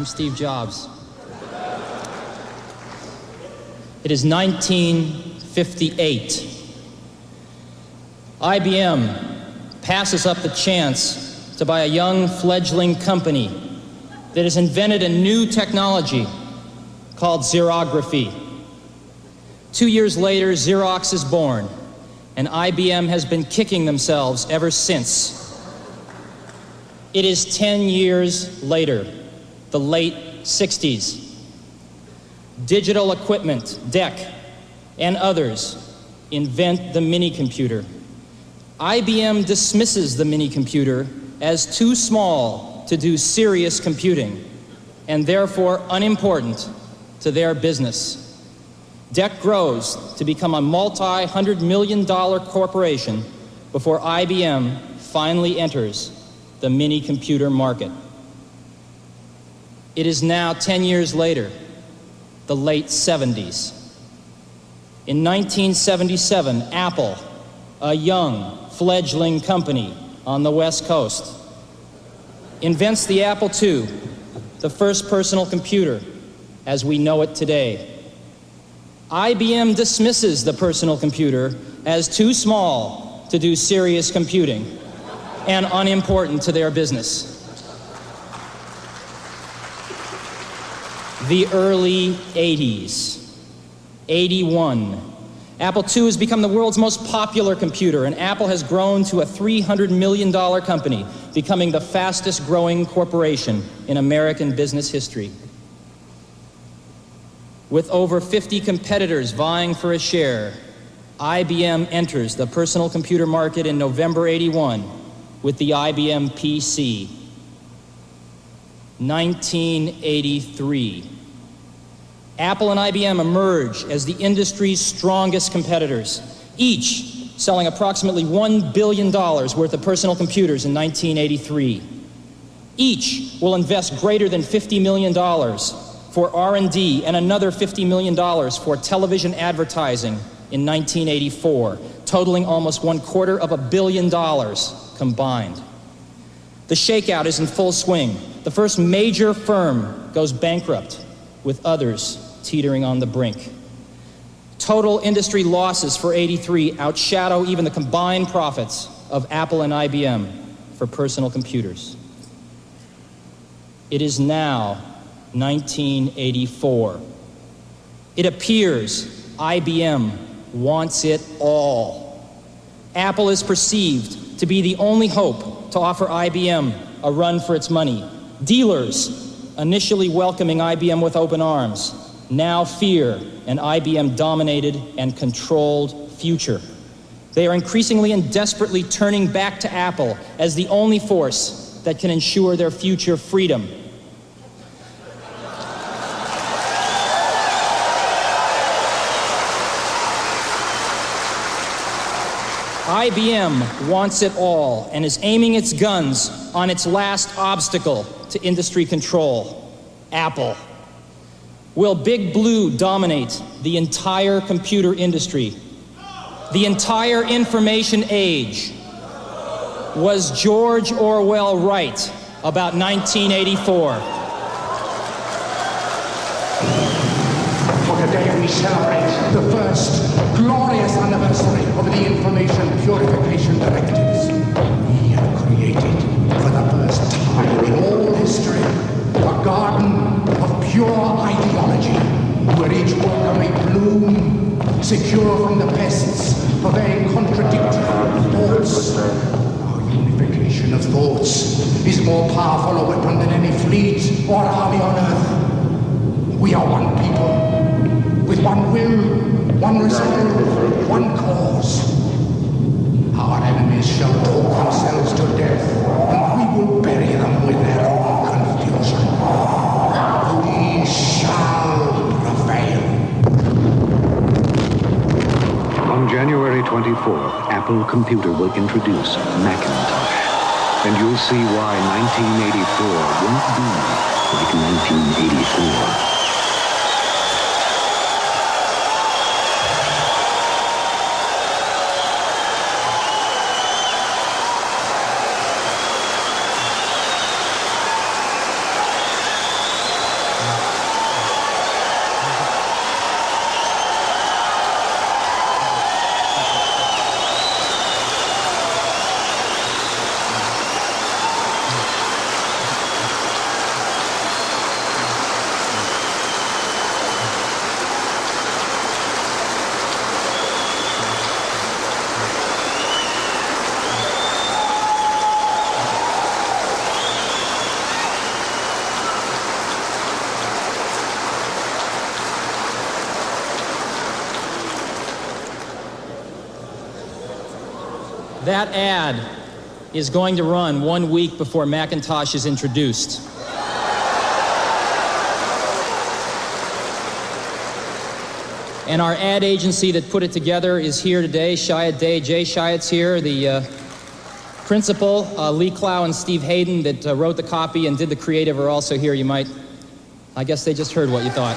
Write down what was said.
I'm Steve Jobs. It is 1958. IBM passes up the chance to buy a young fledgling company that has invented a new technology called xerography. 2 years later, Xerox is born, and IBM has been kicking themselves ever since. It is 10 years later, the late 60s. Digital Equipment, DEC, and others invent the mini-computer. IBM dismisses the mini-computer as too small to do serious computing, and therefore unimportant to their business. DEC grows to become a multi-hundred-million-dollar corporation before IBM finally enters the mini-computer market. It is now 10 years later, the late 70s. In 1977, Apple, a young, fledgling company on the West Coast, invents the Apple II, the first personal computer as we know it today. IBM dismisses the personal computer as too small to do serious computing and unimportant to their business. The early 80s, 81. Apple II has become the world's most popular computer, and Apple has grown to a $300 million company, becoming the fastest growing corporation in American business history. With over 50 competitors vying for a share, IBM enters the personal computer market in November '81 with the IBM PC. 1983. Apple and IBM emerge as the industry's strongest competitors, each selling approximately $1 billion worth of personal computers in 1983. Each will invest greater than $50 million for R&D and another $50 million for television advertising in 1984, totaling almost $250 million combined. The shakeout is in full swing. The first major firm goes bankrupt, with others teetering on the brink. Total industry losses for '83 outshadow even the combined profits of Apple and IBM for personal computers. It is now 1984. It appears IBM wants it all. Apple is perceived to be the only hope to offer IBM a run for its money. Dealers, initially welcoming IBM with open arms, now fear an IBM-dominated and controlled future. They are increasingly and desperately turning back to Apple as the only force that can ensure their future freedom. IBM wants it all and is aiming its guns on its last obstacle to industry control, Apple. Will Big Blue dominate the entire computer industry? The entire information age? Was George Orwell right about 1984? For today we celebrate the first glorious anniversary of the Information Purification Directives. We have created, for the first time in all history, a garden of pure ideology, where each worker may bloom, secure from the pests of vain contradictory thoughts. Our unification of thoughts is more powerful a weapon than any fleet or army on earth. We are one people, with one will, one resolve, one cause. Our enemies shall talk themselves to death, and we will bury them with their own confusion. We shall prevail. On January 24th, Apple Computer will introduce Macintosh. And you'll see why 1984 won't be like 1984. That ad is going to run 1 week before Macintosh is introduced. And our ad agency that put it together is here today. Chiat Day, Jay Chiat's here. The principal, Lee Clow and Steve Hayden, that wrote the copy and did the creative, are also here. I guess they just heard what you thought.